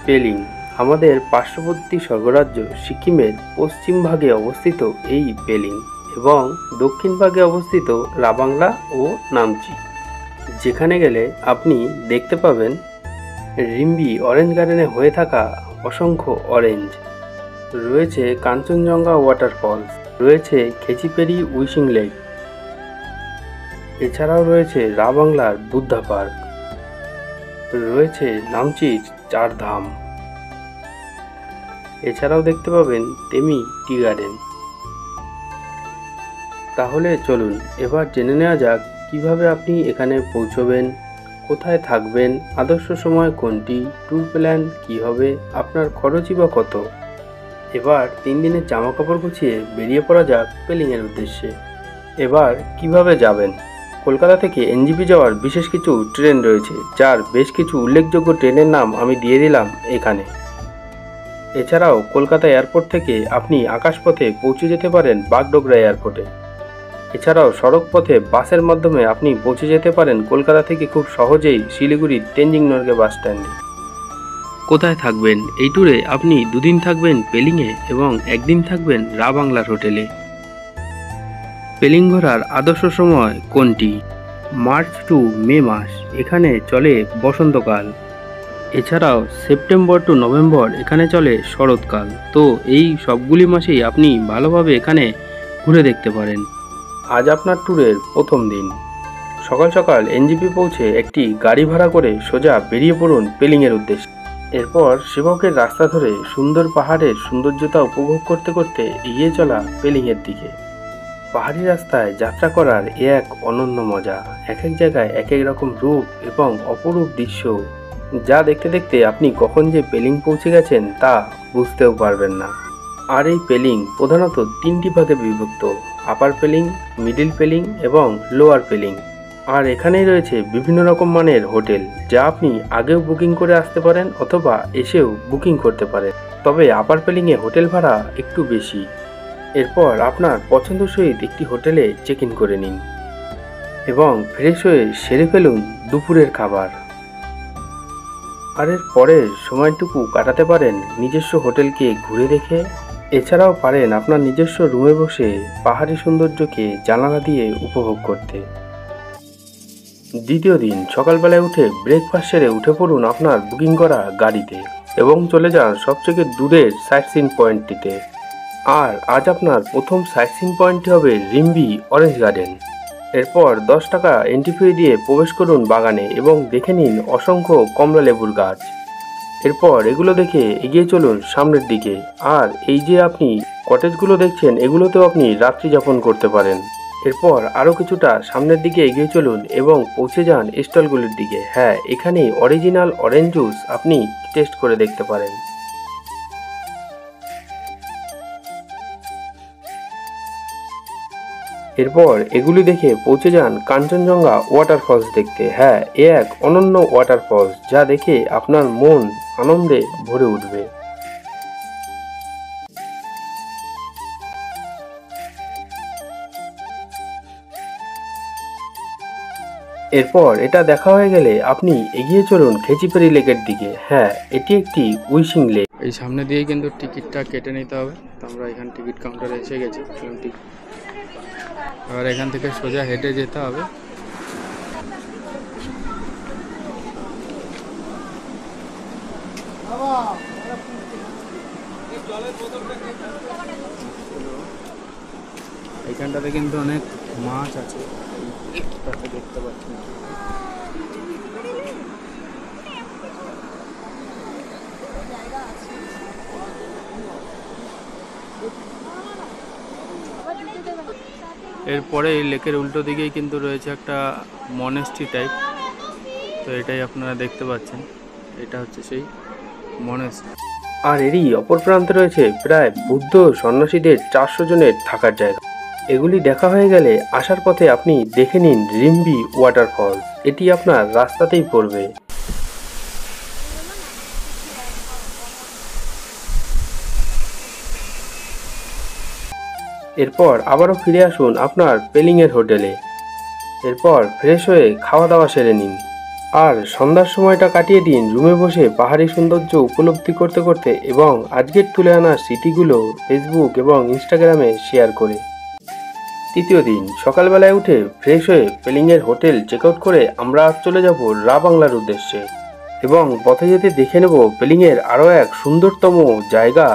পেলিং আমাদের পার্শ্ববর্তী স্বর্গরাজ্য সিকিমের পশ্চিম ভাগে অবস্থিত এই পেলিং এবং দক্ষিণ ভাগে অবস্থিত রাবাংলা ও নামচি, যেখানে গেলে আপনি দেখতে পাবেন রিম্বি অরেঞ্জ গার্ডেনে হয়ে থাকা অসংখ্য অরেঞ্জ, রয়েছে কাঞ্চনজঙ্ঘা ওয়াটারফলস, রয়েছে খেচিপেরি উইশিং লেক, এছাড়াও রয়েছে রাবাংলার বুদ্ধা পার্ক, রয়েছে নামচির চারধাম, এছাড়াও দেখতে পাবেন তেমি টি গার্ডেন। তাহলে চলুন এবার জেনে নেওয়া যাক কিভাবে আপনি এখানে পৌঁছবেন, কোথায় থাকবেন, আদর্শ সময় কোনটি, ট্যুর প্ল্যান কী হবে, আপনার খরচই বা কত। এবার 3 দিনের জামা কাপড় গুছিয়ে বেরিয়ে পড়া যাক পেলিংয়ের উদ্দেশ্যে। এবার কিভাবে যাবেন? কলকাতা থেকে এনজেপি যাওয়ার বিশেষ কিছু ট্রেন রয়েছে, যার বেশ কিছু উল্লেখযোগ্য ট্রেনের নাম আমি দিয়ে দিলাম এখানে। এছাড়াও কলকাতা এয়ারপোর্ট থেকে আপনি আকাশপথে পৌঁছে যেতে পারেন বাগডোগরা এয়ারপোর্টে। এছাড়াও সড়ক পথে বাসের মাধ্যমে আপনি পৌঁছে যেতে পারেন কলকাতা থেকে খুব সহজেই শিলিগুড়ির তেনজিং নরগে বাস স্ট্যান্ডে। কোথায় থাকবেন? এই ট্যুরে আপনি 2 দিন থাকবেন পেলিংয়ে এবং 1 দিন থাকবেন রাবাংলার হোটেলে। পেলিং ঘোরার আদর্শ সময় কোনটি? মার্চ টু মে মাস, এখানে চলে বসন্তকাল। এছাড়াও সেপ্টেম্বর টু নভেম্বর এখানে চলে শরৎকাল। তো এই সবগুলি মাসেই আপনি ভালোভাবে এখানে ঘুরে দেখতে পারেন। আজ আপনার ট্যুরের প্রথম দিন। সকাল সকাল এনজেপি পৌঁছে একটি গাড়ি ভাড়া করে সোজা বেরিয়ে পড়ুন পেলিংয়ের উদ্দেশ্যে। এরপর শিবকের রাস্তা ধরে সুন্দর পাহাড়ের সৌন্দর্যতা উপভোগ করতে করতে এগিয়ে চলা পেলিংয়ের দিকে। পাহাড়ি রাস্তায় যাত্রা করার এক অনন্য মজা, এক এক জায়গায় এক এক রকম রূপ এবং অপরূপ দৃশ্য, যা দেখতে দেখতে আপনি কখন যে পেলিং পৌঁছে গেছেন তা বুঝতেও পারবেন না। আর এই পেলিং প্রধানত 3টি ভাগে বিভক্ত: আপার পেলিং, মিডিল পেলিং এবং লোয়ার পেলিং। আর এখানেই রয়েছে বিভিন্ন রকম মানের হোটেল, যা আপনি আগেও বুকিং করে আসতে পারেন অথবা এসেও বুকিং করতে পারেন। তবে আপার পেলিংয়ে হোটেল ভাড়া একটু বেশি। এরপর আপনার পছন্দসই একটি হোটেলে চেক ইন করে নিন এবং ফ্রেশ হয়ে সেরে ফেলুন দুপুরের খাবার। আর এর পরের সময়টুকু কাটাতে পারেন নিজস্ব হোটেলকে ঘুরে দেখে। এছাড়াও পারেন আপনার নিজস্ব রুমে বসে পাহাড়ি সৌন্দর্যকে জানালা দিয়ে উপভোগ করতে। দ্বিতীয় দিন সকালবেলায় উঠে ব্রেকফাস্ট সেরে উঠে পড়ুন আপনার বুকিং করা গাড়িতে এবং চলে যান সবথেকে দূরের সাইট সিন পয়েন্টটিতে। আর আজ আপনার প্রথম সাইট সিন পয়েন্টটি হবে রিম্বি অরেঞ্জ গার্ডেন। এরপর 10 টাকা এন্ট্রি ফি দিয়ে প্রবেশ করুন বাগানে এবং দেখে নিন অসংখ্য কমলা লেবুর গাছ। এরপর এগুলো দেখে এগিয়ে চলুন সামনের দিকে। আর এই যে আপনি কটেজগুলো দেখছেন, এগুলোতেও আপনি রাত্রি যাপন করতে পারেন। এরপর আরও কিছুটা সামনের দিকে এগিয়ে চলুন এবং পৌঁছে যান স্টলগুলির দিকে। হ্যাঁ, এখানে অরিজিনাল অরেঞ্জ জুস আপনি টেস্ট করে দেখতে পারেন। এরপর এগুলি দেখে পৌঁছে যান কাঞ্চনজঙ্ঘা ওয়াটারফলস দেখতে। হ্যাঁ, এ এক অনন্য ওয়াটারফলস, যা দেখে আপনার মন আনন্দে ভরে উঠবে। এরপর এটা দেখা হয়ে গেলে আপনি এগিয়ে চলুন খেচিপেরি লেকের দিকে। হ্যাঁ, এটি একটি উইশিং লেক। এই সামনে দিয়ে কিন্তু টিকিটটা কেটে নিতে হবে। তো আমরা এখানে টিকিট কাউন্টারে এসে গেছি। এবার এখান থেকে সোজা হেঁটে যেতে হবে। এইখানটাতে কিন্তু অনেক মাছ আছে, দেখতে পাচ্ছেন। এরপরে এই লেকের উল্টো দিকেই কিন্তু রয়েছে একটা মনেস্ট্রি টাইপ। তো এটাই আপনারা দেখতে পাচ্ছেন, এটা হচ্ছে সেই মনেস্ট্রি। আর এরই অপর প্রান্তে রয়েছে প্রায় বুদ্ধ সন্ন্যাসীদের 400 জনের থাকার জায়গা। এগুলি দেখা হয়ে গেলে আসার পথে আপনি দেখে নিন রিম্বি ওয়াটারফলস। এটি আপনার রাস্তাতেই পড়বে। এরপর আবারও ফিরে আসুন আপনার পেলিংয়ের হোটেলে। এরপর ফ্রেশ হয়ে খাওয়া দাওয়া সেরে নিন। আর সন্ধ্যার সময়টা কাটিয়ে দিন রুমে বসে পাহাড়ি সৌন্দর্য উপলব্ধি করতে করতে এবং আজকের তুলে আনা স্মৃতিগুলো ফেসবুক এবং ইনস্টাগ্রামে শেয়ার করে। তৃতীয় দিন সকালবেলায় উঠে ফ্রেশ হয়ে পেলিংয়ের হোটেল চেক আউট করে আমরা চলে যাব রা বাংলার উদ্দেশ্যে এবং পথে যেতে দেখে নেব পেলিংয়ের আরও এক সুন্দরতম জায়গা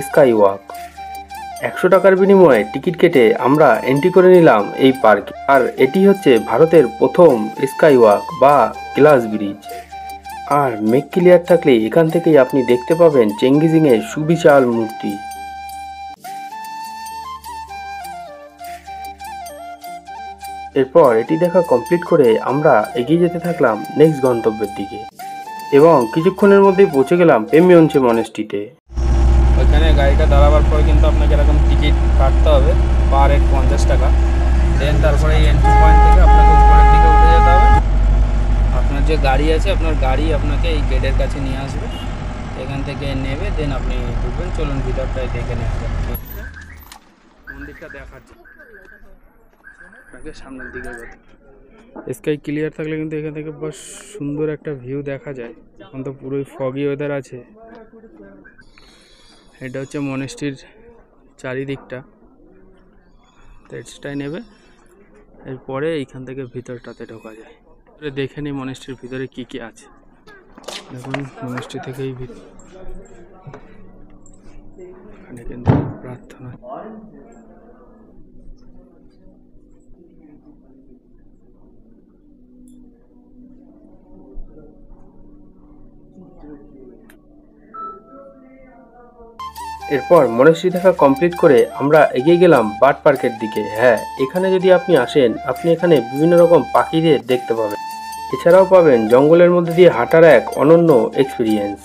স্কাই ওয়াক। 100 টাকার বিনিময়ে টিকিট কেটে আমরা এন্ট্রি করে নিলাম এই পার্কে। আর এটি হচ্ছে ভারতের প্রথম স্কাই ওয়াক বা গ্লাস ব্রিজ। আর মেঘ ক্লিয়ার থাকলে এখান থেকেই আপনি দেখতে পাবেন চেঙ্গিজিংয়ের সুবিশাল মূর্তি। এরপর এটি দেখা কমপ্লিট করে আমরা এগিয়ে যেতে থাকলাম নেক্সট গন্তব্যের দিকে এবং কিছুক্ষণের মধ্যেই পৌঁছে গেলাম পেমিয়নচে মনেস্ট্রিতে। ওইখানে গাড়িটা দাঁড়াবার পর কিন্তু আপনাকে এরকম টিকিট কাটতে হবে, পার হেড 50 টাকা। দেন তারপরে এই এন্ট্রি পয়েন্ট থেকে আপনাকে উপরের দিকে উঠে যেতে হবে। আপনার যে গাড়ি আছে, আপনার গাড়ি আপনাকে এই গেটের কাছে নিয়ে আসবে, এখান থেকে নেবে, দেন আপনি ঢুকবেন। চলুন ভিতরটায় দেখে নেওয়া যাক। মন্দিরটা দেখাচ্ছে আপনাকে সামনের দিকে। স্কাই ক্লিয়ার থাকলে কিন্তু এখান থেকে বেশ সুন্দর একটা ভিউ দেখা যায়। এখন তো পুরোই ফগি ওয়েদার আছে। এটা হচ্ছে মনেস্ট্রির চারিদিকটা, এটাই নেবে। এরপরে এইখান থেকে ভিতরটাতে ঢোকা যায়। দেখে নিই মনেস্ট্রির ভিতরে কি কি আছে। দেখুন মনেস্ট্রি থেকেই এখানে কিন্তু প্রার্থনা। এরপর মনেস্ট্রি দেখা কমপ্লিট করে আমরা এগিয়ে গেলাম বার্ড পার্কের দিকে। হ্যাঁ, এখানে যদি আপনি আসেন, আপনি এখানে বিভিন্ন রকম পাখিদের দেখতে পাবেন। এছাড়াও পাবেন জঙ্গলের মধ্যে দিয়ে হাঁটার এক অনন্য এক্সপিরিয়েন্স।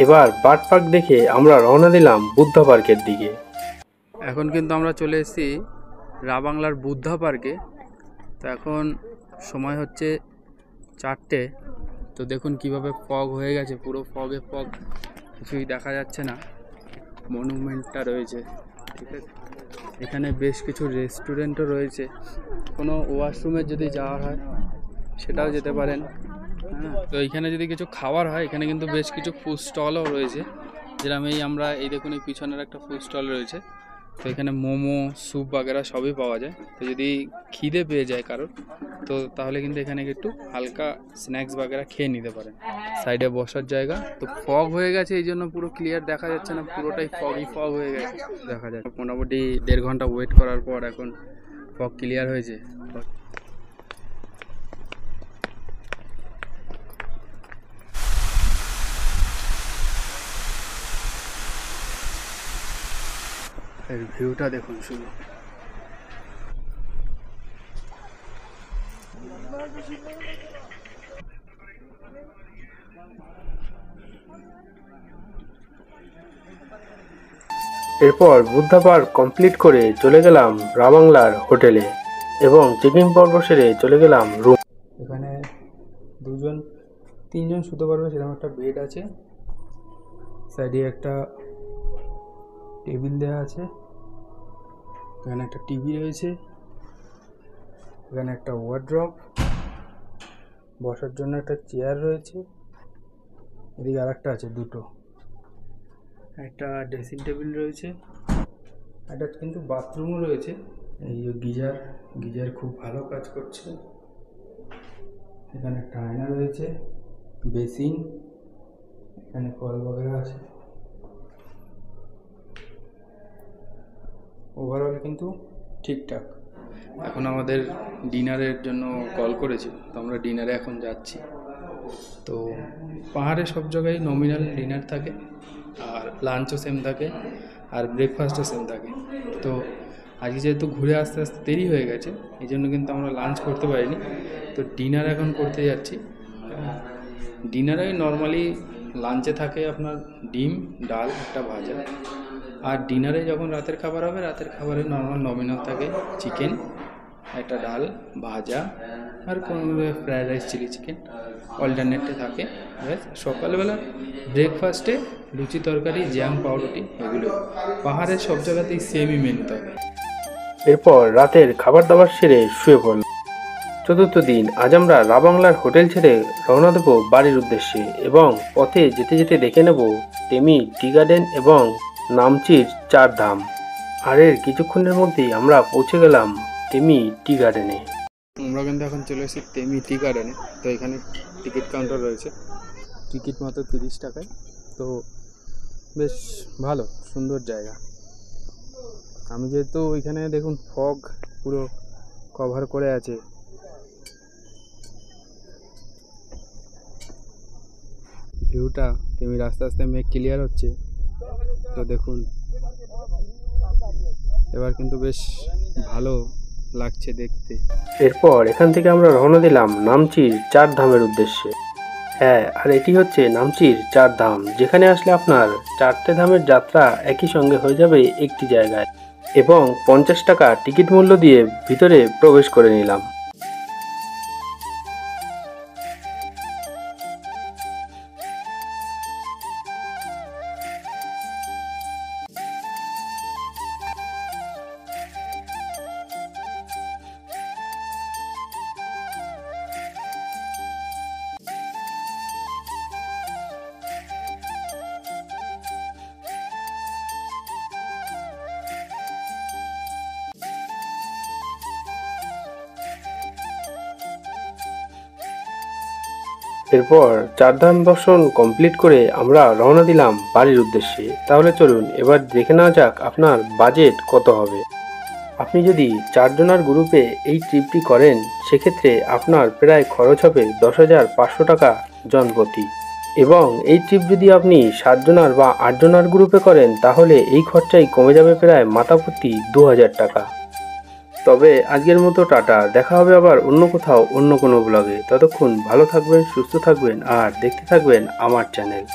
এবার বার্ড পার্ক দেখে আমরা রওনা দিলাম বুদ্ধা পার্কের দিকে। এখন কিন্তু আমরা চলে এসেছি রা বাংলার বুদ্ধা পার্কে। তো এখন সময় হচ্ছে 4টে। তো দেখুন কিভাবে ফগ হয়ে গেছে, পুরো ফগে ফগ, কিছুই দেখা যাচ্ছে না। মনুমেন্টটা রয়েছে, ঠিক আছে। এখানে বেশ কিছু রেস্টুরেন্টও রয়েছে। কোনো ওয়াশরুমে যদি যাওয়া হয় সেটাও যেতে পারেন। হ্যাঁ, তো এইখানে যদি কিছু খাবার হয়, এখানে কিন্তু বেশ কিছু ফুড স্টলও রয়েছে। যেরকম আমরা এই দেখুন এই পিছনের একটা ফুড স্টল রয়েছে। তো এখানে মোমো, স্যুপ বাগেরা সবই পাওয়া যায়। তো যদি খিদে পেয়ে যায় কারোর, তো তাহলে কিন্তু এখানে একটু হালকা স্ন্যাক্স বাগেরা খেয়ে নিতে পারেন। সাইডে বসার জায়গা। তো ফগ হয়ে গেছে, এই জন্য পুরো ক্লিয়ার দেখা যাচ্ছে না, পুরোটাই ফগ হয়ে গেছে। দেখা যায় মোটামুটি 1.5 ঘন্টা ওয়েট করার পর এখন ফগ ক্লিয়ার হয়েছে। এর ভিউটা দেখুন শুধু। এরপর বুদ্ধা পার্ক কমপ্লিট করে চলে গেলাম রা বাংলার হোটেলে এবং চেকিং পর্ব সেরে চলে গেলাম রুম। এখানে 2-3জন শুতে পারবে সেরকম একটা বেড আছে। সাইডে একটা টেবিল দেওয়া আছে। এখানে একটা টিভি রয়েছে। এখানে একটা ওয়ার্ড্রপ, বসার জন্য একটা চেয়ার রয়েছে। এদিকে আর একটা আছে, দুটো। একটা ড্রেসিং টেবিল রয়েছে, একটা কিন্তু বাথরুমও রয়েছে। এই যে গিজার খুব ভালো কাজ করছে। এখানে একটা আয়না রয়েছে, বেসিন, এখানে কল বগেরা আছে। ওভারঅল কিন্তু ঠিকঠাক। এখন আমাদের ডিনারের জন্য কল করেছিল, তো আমরা ডিনারে এখন যাচ্ছি। তো পাহাড়ে সব জায়গায় নমিনাল ডিনার থাকে, আর লাঞ্চও সেম থাকে, আর ব্রেকফাস্টও সেম থাকে। তো আজকে যেহেতু ঘুরে আসতে আসতে দেরি হয়ে গেছে, এই জন্য কিন্তু আমরা লাঞ্চ করতে পারিনি। তো ডিনার এখন করতে যাচ্ছি। ডিনারে নর্মালি লাঞ্চে থাকে আপনার ডিম, ডাল, একটা ভাজা, আর ডিনারে যখন রাতের খাবার হবে, রাতের খাবারে নর্মাল নমিনাল থাকে চিকেন, একটা ডাল, ভাজা আর কোনো ফ্রায়েড রাইস, চিলি চিকেন অল্টারনেটে থাকে। ব্যাস, সকালবেলা ব্রেকফাস্টে লুচি তরকারি, জ্যাম, পাউরুটি, এগুলো পাহাড়ের সব জায়গাতেই সেমই মেনু থাকে। এরপর রাতের খাবার দাবার সেরে শুয়ে পড়ল। চতুর্থ দিন আজ আমরা রাবাংলার হোটেল ছেড়ে রওনা দেব বাড়ির উদ্দেশ্যে এবং পথে যেতে যেতে দেখে নেব টেমি টি গার্ডেন এবং নামচির 4 ধাম। আর এর কিছুক্ষণের মধ্যেই আমরা পৌঁছে গেলাম টেমি টি গার্ডেনে। আমরা কিন্তু এখন চলে এসেছি টেমি টি গার্ডেনে। তো এখানে টিকিট কাউন্টার রয়েছে, টিকিট মাত্র 30 টাকায়। তো বেশ ভালো সুন্দর জায়গা। আমি যেহেতু ওইখানে দেখুন ফগ পুরো কভার করে আছে, ভিউটা তেমনি আস্তে আস্তে মেঘ ক্লিয়ার হচ্ছে। তো দেখুন এবার কিন্তু বেশ ভালো লাগছে দেখতে। এরপর এখান থেকে আমরা রওনা দিলাম নামচির 4 ধামের উদ্দেশ্যে। হ্যাঁ, আর এটি হচ্ছে নামচির 4 ধাম, যেখানে আসলে আপনার 4টে ধামের যাত্রা একই সঙ্গে হয়ে যাবে একটি জায়গায় এবং 50 টাকা টিকিট মূল্য দিয়ে ভিতরে প্রবেশ করে নিলাম। এরপর 4 ধাম দর্শন কমপ্লিট করে আমরা রওনা দিলাম বাড়ির উদ্দেশ্যে। তাহলে চলুন এবার দেখে নেওয়া যাক আপনার বাজেট কত হবে। আপনি যদি 4 জনের গ্রুপে এই ট্রিপটি করেন সেক্ষেত্রে আপনার প্রায় খরচ হবে 10,500 টাকা জনপ্রতি, এবং এই ট্রিপ যদি আপনি 7 জনের বা 8 জনের গ্রুপে করেন তাহলে এই খরচাই কমে যাবে প্রায় মাথাপ্রতি 2000 টাকা। তবে আজকের মতো টাটা, দেখা হবে আবার অন্য কোথাও অন্য কোনো ব্লগে। ততক্ষণ ভালো থাকবেন, সুস্থ থাকবেন আর দেখতে থাকবেন আমার চ্যানেল।